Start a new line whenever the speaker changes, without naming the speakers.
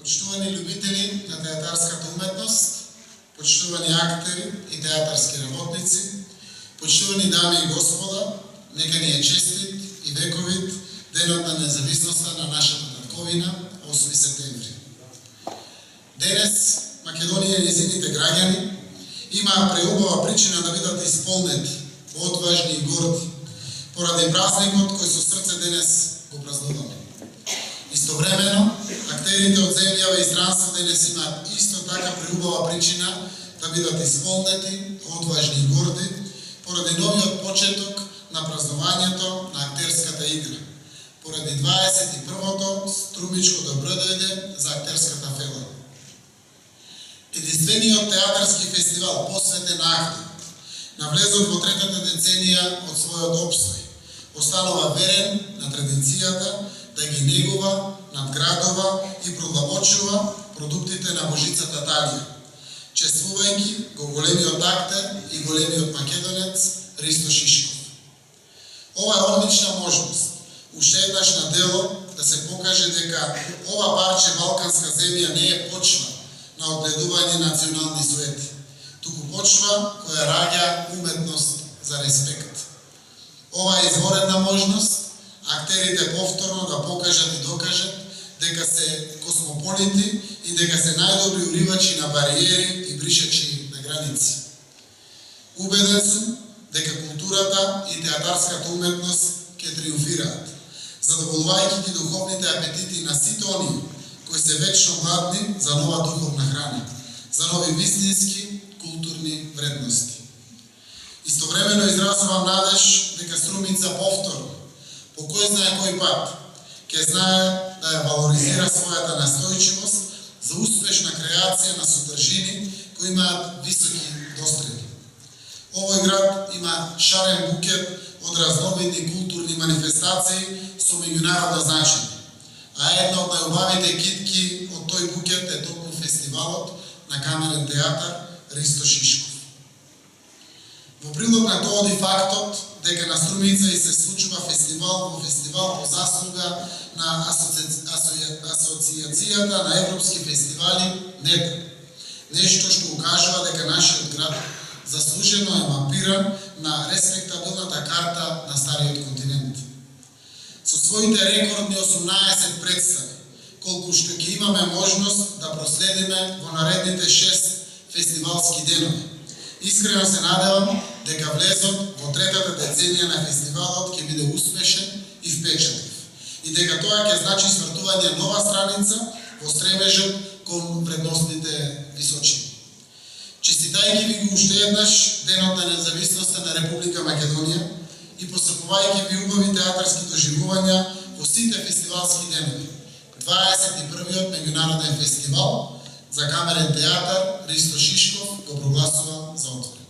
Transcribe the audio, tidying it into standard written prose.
почитувани любители на театарската уметност, почитувани актери и театарски работници, почитувани дами и господа, нека ни е честит и вековит денот на независноста на нашата татковина, 8 септември. Денес Македонија и незините граѓани имаа преубава причина да бидат исполнети, одважни и горди, поради празникот кој со срце денес го празнуваме. Истовремено, актерите од земјава и странство денес имаат исто така преубава причина да бидат исполнети, одважни и горди, поради новиот почеток на празнувањето на актерската игра, поради 21-то струмичко добродојде за актерската фела. Единствениот театарски фестивал посветен на актер, навлезот во третата деценија од својот опстој, останува верен на традицијата да ги негува, надградува и продлабочува продуктите на Божицата Талија, чествувајќи го големиот актер и големиот македонец Ристо Шишков. Ова е одлична можност, уште еднаш на дело да се покаже дека ова парче балканска земја не е почва на одгледување национални суети, туку почва која раѓа уметност за респект. Ова е изворедна можност актерите повторно да покажат и докажат дека се космополити и дека се најдобри уривачи на бариери и бришачи на граници. Убеден сум дека културата и театарската уметност ќе триумфираат, задоволувајќи ги духовните апетити на сите оние кои се вечно гладни за нова духовна храна, за нови вистински културни вредности. Истовремено изразувам надеж дека Струмица повторно, по кој знае кој пат, ќе знае да ја валоризира својата настојчивост за успешна креација на содржини кои имаат високи достреги. Овој град има шарен букет од разновидни културни манифестации со меѓународно значење, а една од најубавите китки од тој букет е токму фестивалот на камерен театар Ристо Шишков. Во прилог на тоа оди фактот дека на Струмица и се случува фестивал по заслуга на Асоцијацијата на европски фестивали НЕДА. Нешто што укажува дека нашиот град заслужено е мапиран на респектабилната карта на стариот континент. Со своите рекордни 18 представи, колку што ќе имаме можност да проследиме во наредните 6 фестивалски денови. Искрено се надевам дека влезот во третата деценија на фестивалот ќе биде успешен и впечатлив и дека тоа ќе значи свртување нова страница во стремежот кон вредностните височини. Честитајќи ви го уште еднаш денот на независноста на Република Македонија и посакувајќи ви убави театарски доживувања во сите фестивалски денови. 21-иот меѓународен фестивал за камерен театар Ристо Шишков го прогласува за отворен.